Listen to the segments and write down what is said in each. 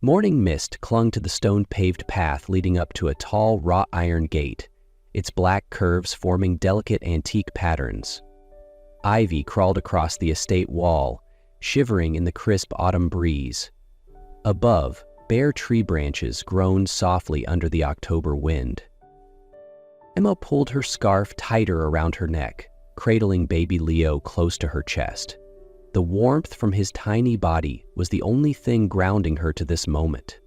Morning mist clung to the stone-paved path leading up to a tall wrought iron gate, its black curves forming delicate antique patterns. Ivy crawled across the estate wall, shivering in the crisp autumn breeze. Above, bare tree branches groaned softly under the October wind. Emma pulled her scarf tighter around her neck, cradling baby Leo close to her chest. The warmth from his tiny body was the only thing grounding her to this moment.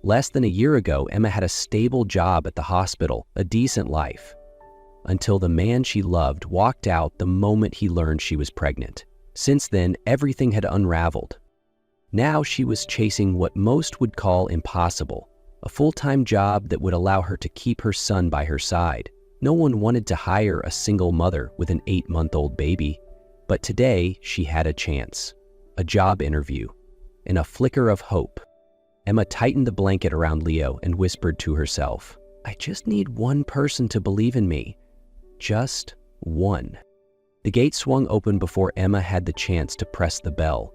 Less than a year ago, Emma had a stable job at the hospital, a decent life, until the man she loved walked out the moment he learned she was pregnant. Since then, everything had unraveled. Now she was chasing what most would call impossible, a full-time job that would allow her to keep her son by her side. No one wanted to hire a single mother with an 8-month-old baby. But today, she had a chance, a job interview, and a flicker of hope. Emma tightened the blanket around Leo and whispered to herself, "I just need one person to believe in me. Just one." The gate swung open before Emma had the chance to press the bell.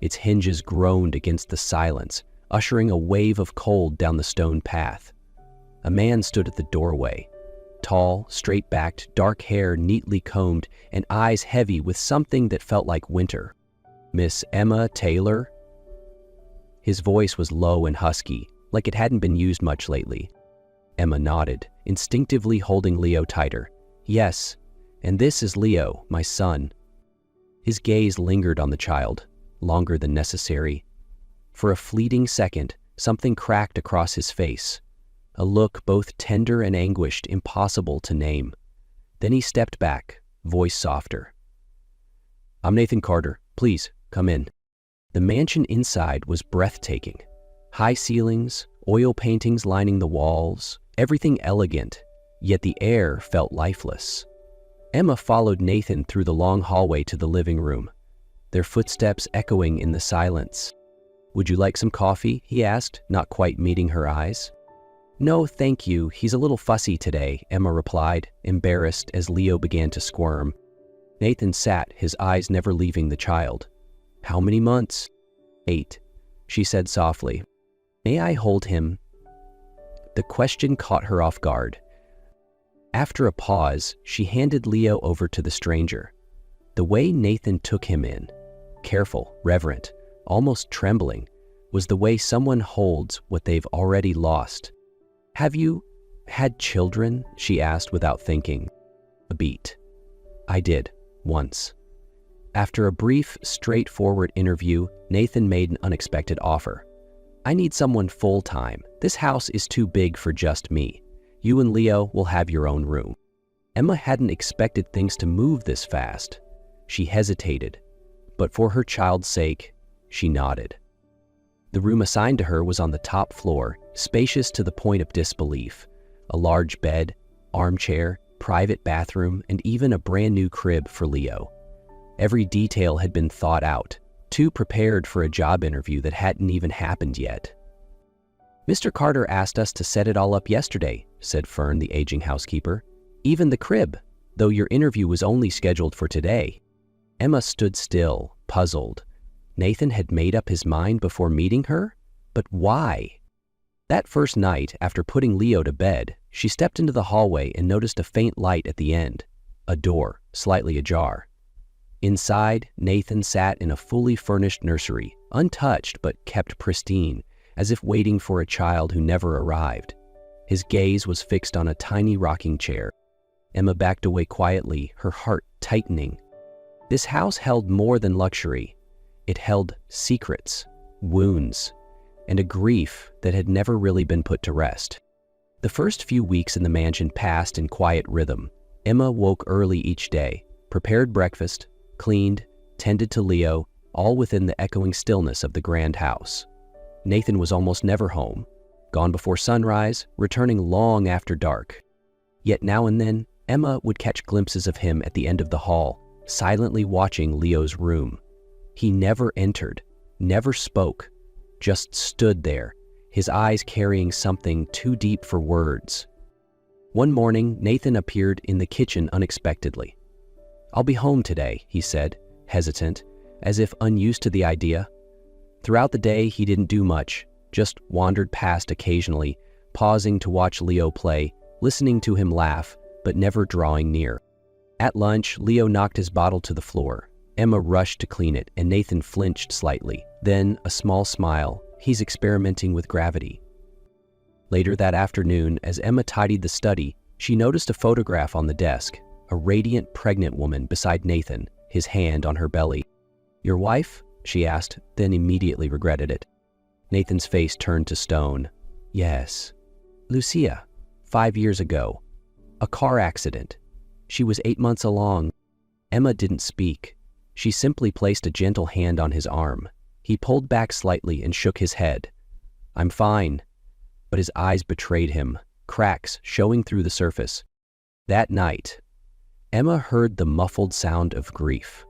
Its hinges groaned against the silence, ushering a wave of cold down the stone path. A man stood at the doorway. Tall, straight-backed, dark hair neatly combed, and eyes heavy with something that felt like winter. "Miss Emma Taylor?" His voice was low and husky, like it hadn't been used much lately. Emma nodded, instinctively holding Leo tighter. "Yes, and this is Leo, my son." His gaze lingered on the child, longer than necessary. For a fleeting second, something cracked across his face. A look both tender and anguished, impossible to name. Then he stepped back, voice softer. "I'm Nathan Carter. Please, come in." The mansion inside was breathtaking. High ceilings, oil paintings lining the walls, everything elegant, yet the air felt lifeless. Emma followed Nathan through the long hallway to the living room, their footsteps echoing in the silence. "Would you like some coffee?" he asked, not quite meeting her eyes. "No, thank you. He's a little fussy today," Emma replied, embarrassed as Leo began to squirm. Nathan sat, his eyes never leaving the child. "How many months?" "8," she said softly. "May I hold him?" The question caught her off guard. After a pause, she handed Leo over to the stranger. The way Nathan took him in, careful, reverent, almost trembling, was the way someone holds what they've already lost. "Have you had children?" she asked without thinking. A beat. "I did, once." After a brief, straightforward interview, Nathan made an unexpected offer. "I need someone full-time. This house is too big for just me. You and Leo will have your own room." Emma hadn't expected things to move this fast. She hesitated, but for her child's sake, she nodded. The room assigned to her was on the top floor, spacious to the point of disbelief. A large bed, armchair, private bathroom, and even a brand new crib for Leo. Every detail had been thought out, too prepared for a job interview that hadn't even happened yet. "Mr. Carter asked us to set it all up yesterday," said Fern, the aging housekeeper. "Even the crib, though your interview was only scheduled for today." Emma stood still, puzzled. Nathan had made up his mind before meeting her? But why? That first night, after putting Leo to bed, she stepped into the hallway and noticed a faint light at the end, a door, slightly ajar. Inside, Nathan sat in a fully furnished nursery, untouched but kept pristine, as if waiting for a child who never arrived. His gaze was fixed on a tiny rocking chair. Emma backed away quietly, her heart tightening. This house held more than luxury. It held secrets, wounds, and a grief that had never really been put to rest. The first few weeks in the mansion passed in quiet rhythm. Emma woke early each day, prepared breakfast, cleaned, tended to Leo, all within the echoing stillness of the grand house. Nathan was almost never home, gone before sunrise, returning long after dark. Yet now and then, Emma would catch glimpses of him at the end of the hall, silently watching Leo's room. He never entered, never spoke, just stood there, his eyes carrying something too deep for words. One morning, Nathan appeared in the kitchen unexpectedly. "I'll be home today," he said, hesitant, as if unused to the idea. Throughout the day, he didn't do much, just wandered past occasionally, pausing to watch Leo play, listening to him laugh, but never drawing near. At lunch, Leo knocked his bottle to the floor. Emma rushed to clean it, and Nathan flinched slightly. Then, a small smile. He's experimenting with gravity. Later that afternoon, as Emma tidied the study, she noticed a photograph on the desk, a radiant, pregnant woman beside Nathan, his hand on her belly. "Your wife?" she asked, then immediately regretted it. Nathan's face turned to stone. "Yes. Lucia, 5 years ago. A car accident. She was 8 months along." Emma didn't speak. She simply placed a gentle hand on his arm. He pulled back slightly and shook his head. "I'm fine." But his eyes betrayed him, cracks showing through the surface. That night, Emma heard the muffled sound of grief.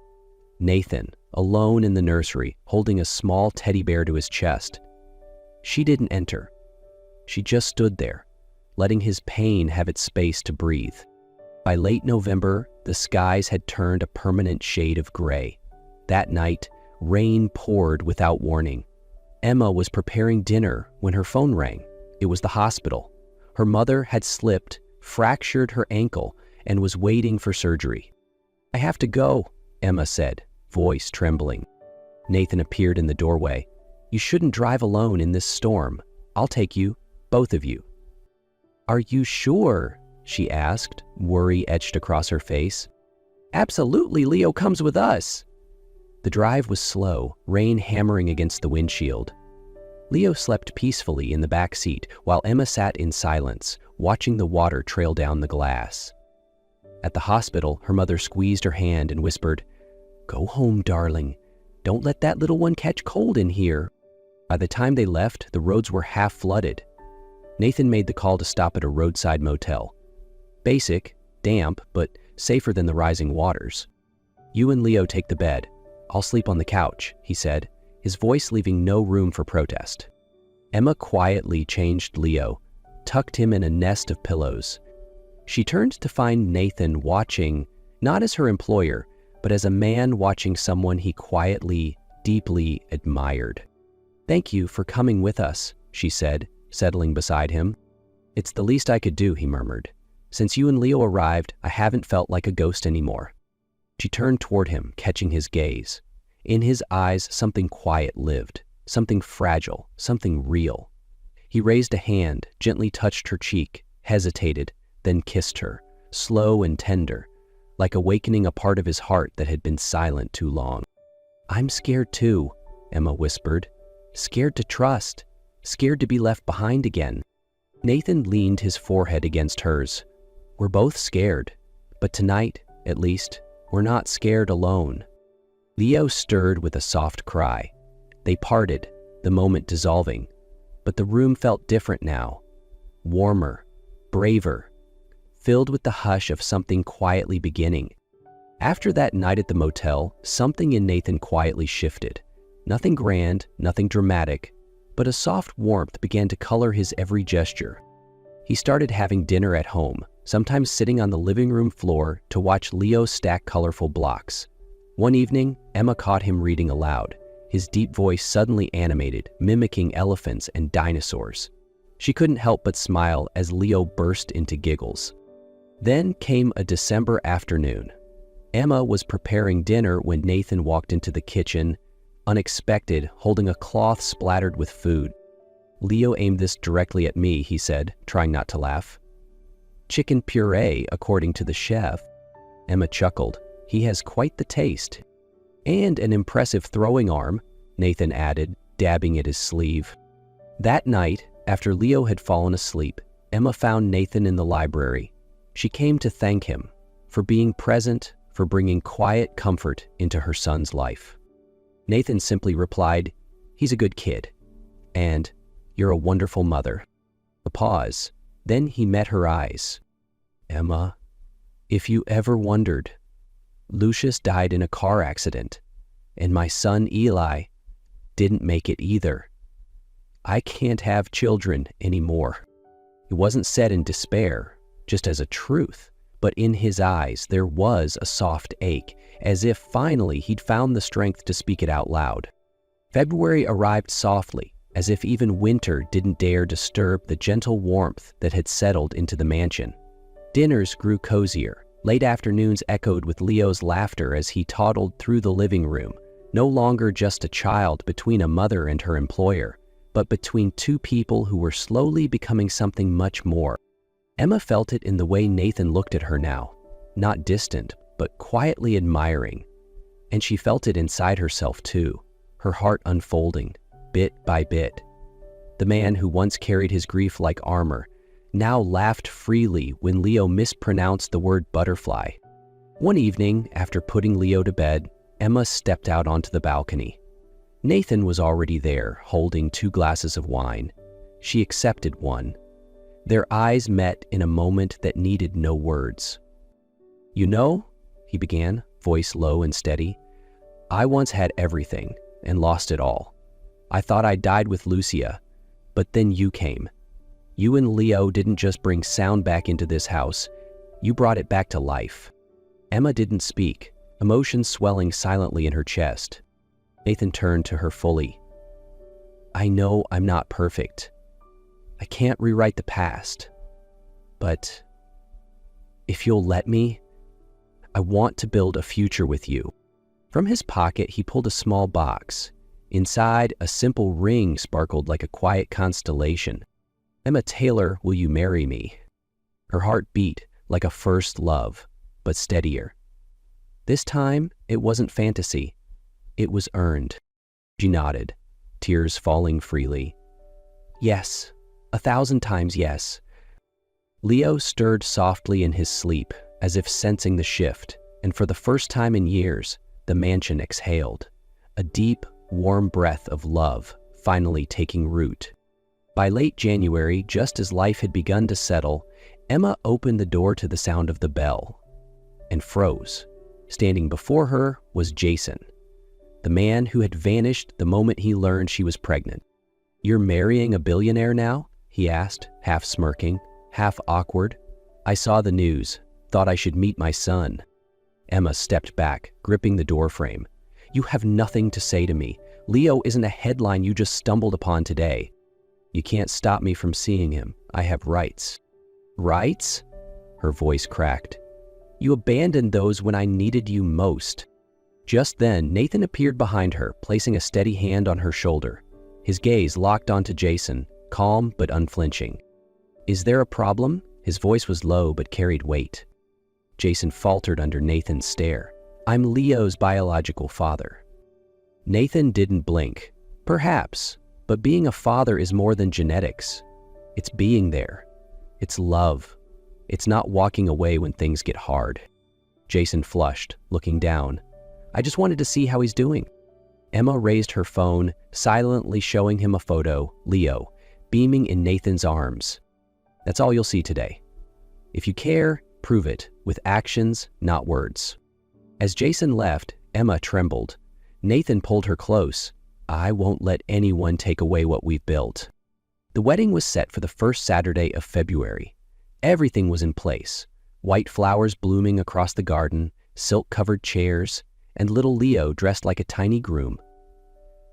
Nathan, alone in the nursery, holding a small teddy bear to his chest. She didn't enter. She just stood there, letting his pain have its space to breathe. By late November, the skies had turned a permanent shade of gray. That night, rain poured without warning. Emma was preparing dinner when her phone rang. It was the hospital. Her mother had slipped, fractured her ankle, and was waiting for surgery. "I have to go," Emma said, voice trembling. Nathan appeared in the doorway. "You shouldn't drive alone in this storm. I'll take you, both of you." "Are you sure?" she asked, worry etched across her face. "Absolutely, Leo comes with us." The drive was slow, rain hammering against the windshield. Leo slept peacefully in the back seat while Emma sat in silence, watching the water trail down the glass. At the hospital, her mother squeezed her hand and whispered, "Go home, darling. Don't let that little one catch cold in here." By the time they left, the roads were half flooded. Nathan made the call to stop at a roadside motel. Basic, damp, but safer than the rising waters. "You and Leo take the bed. I'll sleep on the couch," he said, his voice leaving no room for protest. Emma quietly changed Leo, tucked him in a nest of pillows. She turned to find Nathan watching, not as her employer, but as a man watching someone he quietly, deeply admired. "Thank you for coming with us," she said, settling beside him. "It's the least I could do," he murmured. "Since you and Leo arrived, I haven't felt like a ghost anymore." She turned toward him, catching his gaze. In his eyes, something quiet lived, something fragile, something real. He raised a hand, gently touched her cheek, hesitated, then kissed her, slow and tender, like awakening a part of his heart that had been silent too long. "I'm scared too," Emma whispered. "Scared to trust, scared to be left behind again." Nathan leaned his forehead against hers. "We're both scared, but tonight, at least, we're not scared alone." Leo stirred with a soft cry. They parted, the moment dissolving, but the room felt different now. Warmer, braver, filled with the hush of something quietly beginning. After that night at the motel, something in Nathan quietly shifted. Nothing grand, nothing dramatic, but a soft warmth began to color his every gesture. He started having dinner at home, sometimes sitting on the living room floor to watch Leo stack colorful blocks. One evening, Emma caught him reading aloud, his deep voice suddenly animated, mimicking elephants and dinosaurs. She couldn't help but smile as Leo burst into giggles. Then came a December afternoon. Emma was preparing dinner when Nathan walked into the kitchen, unexpected, holding a cloth splattered with food. "Leo aimed this directly at me," he said, trying not to laugh. "Chicken puree, according to the chef." Emma chuckled. "He has quite the taste." "And an impressive throwing arm," Nathan added, dabbing at his sleeve. That night, after Leo had fallen asleep, Emma found Nathan in the library. She came to thank him for being present, for bringing quiet comfort into her son's life. Nathan simply replied, "He's a good kid," and "You're a wonderful mother." A pause. Then he met her eyes. "Emma, if you ever wondered, Lucius died in a car accident, and my son Eli didn't make it either. I can't have children anymore." It wasn't said in despair, just as a truth, but in his eyes there was a soft ache, as if finally he'd found the strength to speak it out loud. February arrived softly, as if even winter didn't dare disturb the gentle warmth that had settled into the mansion. Dinners grew cozier. Late afternoons echoed with Leo's laughter as he toddled through the living room, no longer just a child between a mother and her employer, but between two people who were slowly becoming something much more. Emma felt it in the way Nathan looked at her now, not distant, but quietly admiring. And she felt it inside herself too, her heart unfolding, bit by bit. The man who once carried his grief like armor now laughed freely when Leo mispronounced the word butterfly. One evening, after putting Leo to bed, Emma stepped out onto the balcony. Nathan was already there, holding 2 glasses of wine. She accepted one. Their eyes met in a moment that needed no words. "You know," he began, voice low and steady, "I once had everything and lost it all. I thought I died with Lucia, but then you came. You and Leo didn't just bring sound back into this house, you brought it back to life." Emma didn't speak, emotions swelling silently in her chest. Nathan turned to her fully. "I know I'm not perfect. I can't rewrite the past. But if you'll let me, I want to build a future with you." From his pocket, he pulled a small box. Inside, a simple ring sparkled like a quiet constellation. "Emma Taylor, will you marry me?" Her heart beat like a first love, but steadier. This time, it wasn't fantasy. It was earned. She nodded, tears falling freely. "Yes, 1,000 times yes." Leo stirred softly in his sleep, as if sensing the shift, and for the first time in years, the mansion exhaled. A deep, warm breath of love finally taking root. By late January, just as life had begun to settle, Emma opened the door to the sound of the bell and froze. Standing before her was Jason, the man who had vanished the moment he learned she was pregnant. "You're marrying a billionaire now?" he asked, half smirking, half awkward. "I saw the news, thought I should meet my son." Emma stepped back, gripping the doorframe. "You have nothing to say to me. Leo isn't a headline you just stumbled upon today. You can't stop me from seeing him. I have rights." "Rights?" Her voice cracked. "You abandoned those when I needed you most." Just then, Nathan appeared behind her, placing a steady hand on her shoulder. His gaze locked onto Jason, calm but unflinching. "Is there a problem?" His voice was low but carried weight. Jason faltered under Nathan's stare. "I'm Leo's biological father." Nathan didn't blink. Perhaps, but being a father is more than genetics. It's being there. It's love. It's not walking away when things get hard. Jason flushed, looking down. "I just wanted to see how he's doing." Emma raised her phone, silently showing him a photo, Leo, beaming in Nathan's arms. "That's all you'll see today. If you care, prove it, with actions, not words." As Jason left, Emma trembled. Nathan pulled her close. "I won't let anyone take away what we've built." The wedding was set for the first Saturday of February. Everything was in place. White flowers blooming across the garden, silk-covered chairs, and little Leo dressed like a tiny groom.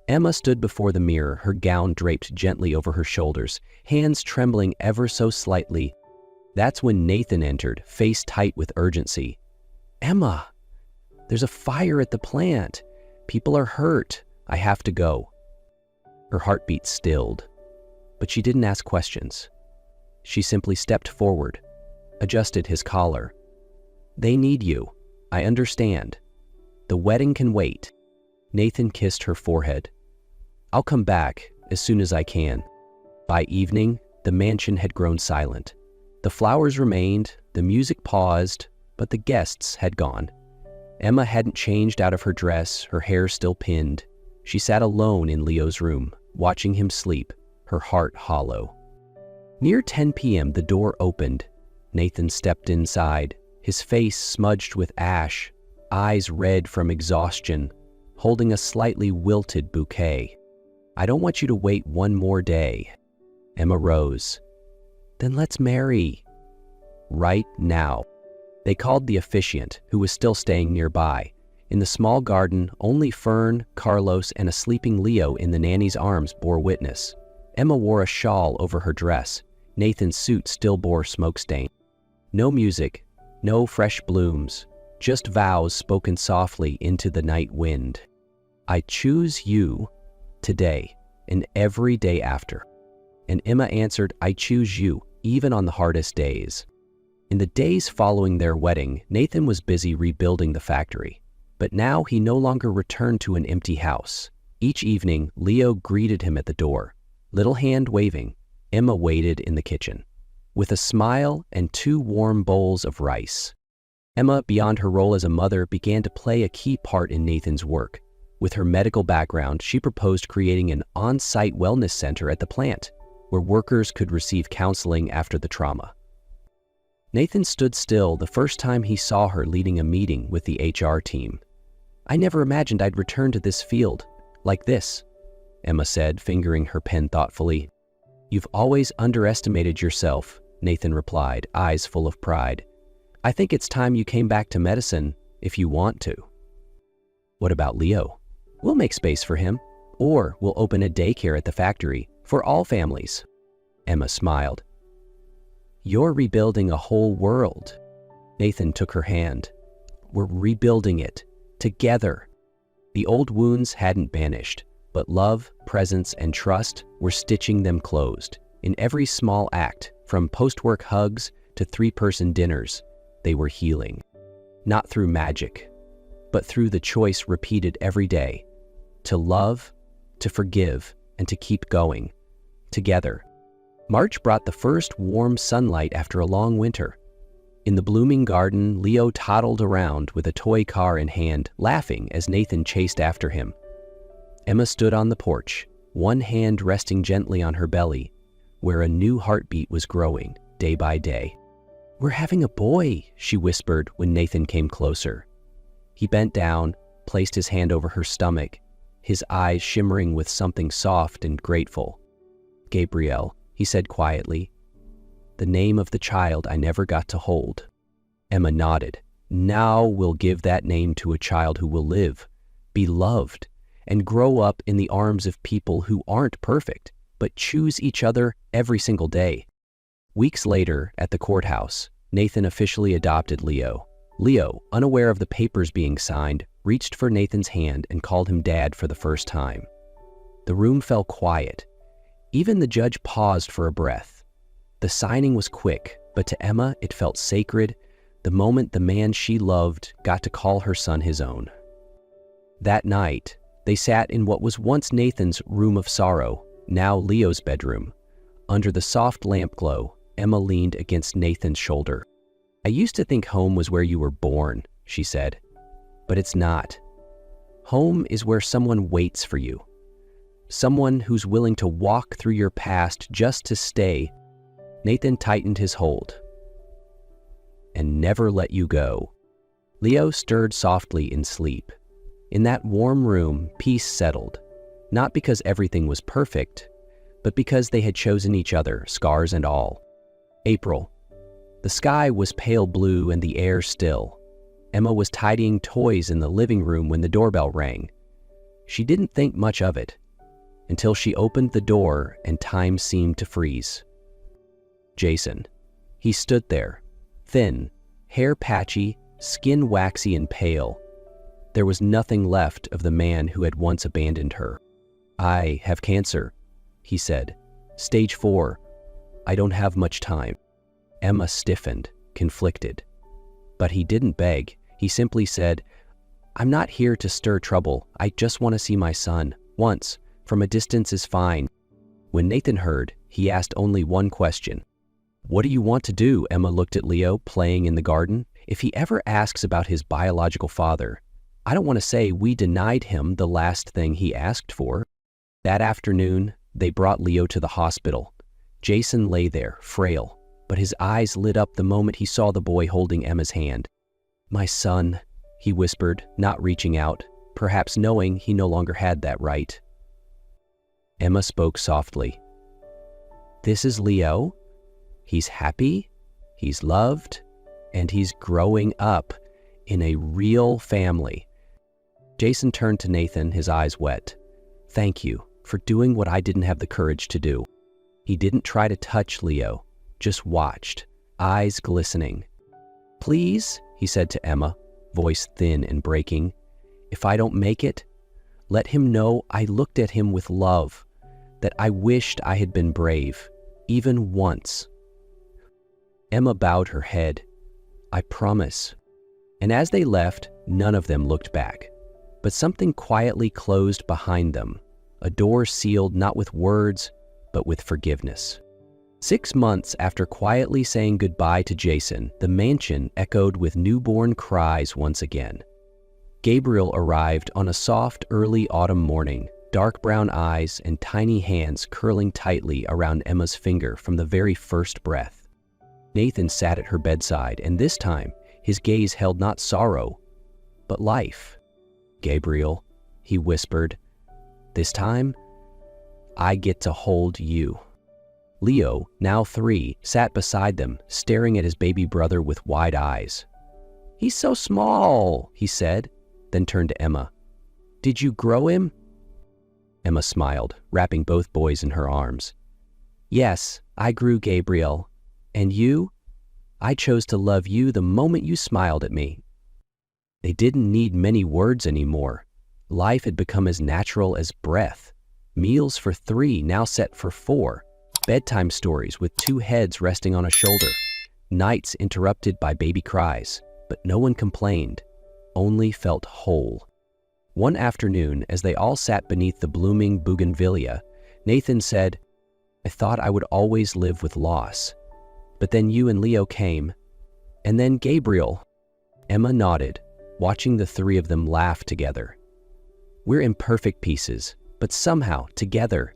Emma stood before the mirror, her gown draped gently over her shoulders, hands trembling ever so slightly. That's when Nathan entered, face tight with urgency. "Emma, there's a fire at the plant. People are hurt. I have to go." Her heartbeat stilled, but she didn't ask questions. She simply stepped forward, adjusted his collar. "They need you. I understand. The wedding can wait." Nathan kissed her forehead. "I'll come back as soon as I can." By evening, the mansion had grown silent. The flowers remained, the music paused, but the guests had gone. Emma hadn't changed out of her dress, her hair still pinned. She sat alone in Leo's room, watching him sleep, her heart hollow. Near 10 p.m., the door opened. Nathan stepped inside, his face smudged with ash, eyes red from exhaustion, holding a slightly wilted bouquet. "I don't want you to wait one more day." Emma rose. "Then let's marry. Right now." They called the officiant, who was still staying nearby. In the small garden, only Fern, Carlos, and a sleeping Leo in the nanny's arms bore witness. Emma wore a shawl over her dress. Nathan's suit still bore smoke stain. No music, no fresh blooms, just vows spoken softly into the night wind. I choose you today and every day after. And Emma answered, I choose you, even on the hardest days. In the days following their wedding, Nathan was busy rebuilding the factory. But now he no longer returned to an empty house. Each evening, Leo greeted him at the door. Little hand waving, Emma waited in the kitchen, with a smile and 2 warm bowls of rice. Emma, beyond her role as a mother, began to play a key part in Nathan's work. With her medical background, she proposed creating an on-site wellness center at the plant, where workers could receive counseling after the trauma. Nathan stood still the first time he saw her leading a meeting with the HR team. I never imagined I'd return to this field, like this, Emma said, fingering her pen thoughtfully. You've always underestimated yourself, Nathan replied, eyes full of pride. I think it's time you came back to medicine, if you want to. What about Leo? We'll make space for him, or we'll open a daycare at the factory for all families. Emma smiled. You're rebuilding a whole world. Nathan took her hand. We're rebuilding it, together. The old wounds hadn't vanished, but love, presence, and trust were stitching them closed. In every small act, from post-work hugs to 3-person dinners, they were healing. Not through magic, but through the choice repeated every day, to love, to forgive, and to keep going, together. March brought the first warm sunlight after a long winter. In the blooming garden, Leo toddled around with a toy car in hand, laughing as Nathan chased after him. Emma stood on the porch, one hand resting gently on her belly, where a new heartbeat was growing day by day. We're having a boy, she whispered when Nathan came closer. He bent down, placed his hand over her stomach, his eyes shimmering with something soft and grateful. Gabriel, he said quietly, the name of the child I never got to hold. Emma nodded. Now we'll give that name to a child who will live, be loved, and grow up in the arms of people who aren't perfect, but choose each other every single day. Weeks later, at the courthouse, Nathan officially adopted Leo. Leo, unaware of the papers being signed, reached for Nathan's hand and called him Dad for the first time. The room fell quiet. Even the judge paused for a breath. The signing was quick, but to Emma it felt sacred, the moment the man she loved got to call her son his own. That night, they sat in what was once Nathan's room of sorrow, now Leo's bedroom. Under the soft lamp glow, Emma leaned against Nathan's shoulder. I used to think home was where you were born, she said, but it's not. Home is where someone waits for you. Someone who's willing to walk through your past just to stay. Nathan tightened his hold and never let you go. Leo stirred softly in sleep. In that warm room, peace settled, not because everything was perfect, but because they had chosen each other, scars and all. April. The sky was pale blue and the air still. Emma was tidying toys in the living room when the doorbell rang. She didn't think much of it, until she opened the door and time seemed to freeze. Jason. He stood there, thin, hair patchy, skin waxy and pale. There was nothing left of the man who had once abandoned her. I have cancer, he said. Stage 4. I don't have much time. Emma stiffened, conflicted. But he didn't beg. He simply said, I'm not here to stir trouble. I just want to see my son. Once, from a distance is fine. When Nathan heard, he asked only one question. What do you want to do? Emma looked at Leo, playing in the garden. If he ever asks about his biological father, I don't want to say we denied him the last thing he asked for. That afternoon, they brought Leo to the hospital. Jason lay there, frail, but his eyes lit up the moment he saw the boy holding Emma's hand. My son, he whispered, not reaching out, perhaps knowing he no longer had that right. Emma spoke softly. This is Leo. He's happy, he's loved, and he's growing up in a real family. Jason turned to Nathan, his eyes wet. "Thank you for doing what I didn't have the courage to do." He didn't try to touch Leo, just watched, eyes glistening. "Please," he said to Emma, voice thin and breaking, "if I don't make it, let him know I looked at him with love, that I wished I had been brave, even once." Emma bowed her head. "I promise." And as they left, none of them looked back. But something quietly closed behind them, a door sealed not with words, but with forgiveness. 6 months after quietly saying goodbye to Jason, the mansion echoed with newborn cries once again. Gabriel arrived on a soft, early autumn morning, dark brown eyes and tiny hands curling tightly around Emma's finger from the very first breath. Nathan sat at her bedside, and this time, his gaze held not sorrow, but life. "Gabriel," he whispered, "this time, I get to hold you." Leo, now 3, sat beside them, staring at his baby brother with wide eyes. "He's so small," he said, then turned to Emma. "Did you grow him?" Emma smiled, wrapping both boys in her arms. "Yes, I grew Gabriel. And you? I chose to love you the moment you smiled at me." They didn't need many words anymore. Life had become as natural as breath. Meals for 3, now set for 4. Bedtime stories with 2 heads resting on a shoulder. Nights interrupted by baby cries, but no one complained, only felt whole. One afternoon, as they all sat beneath the blooming bougainvillea, Nathan said, "I thought I would always live with loss. But then you and Leo came. And then Gabriel." Emma nodded, watching the 3 of them laugh together. "We're imperfect pieces, but somehow, together,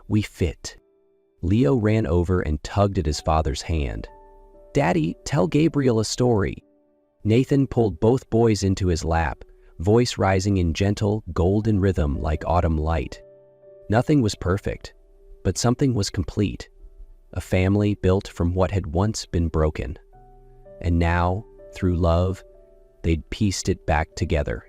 we fit." Leo ran over and tugged at his father's hand. "Daddy, tell Gabriel a story." Nathan pulled both boys into his lap, voice rising in gentle, golden rhythm like autumn light. Nothing was perfect, but something was complete. A family built from what had once been broken. And now, through love, they'd pieced it back together.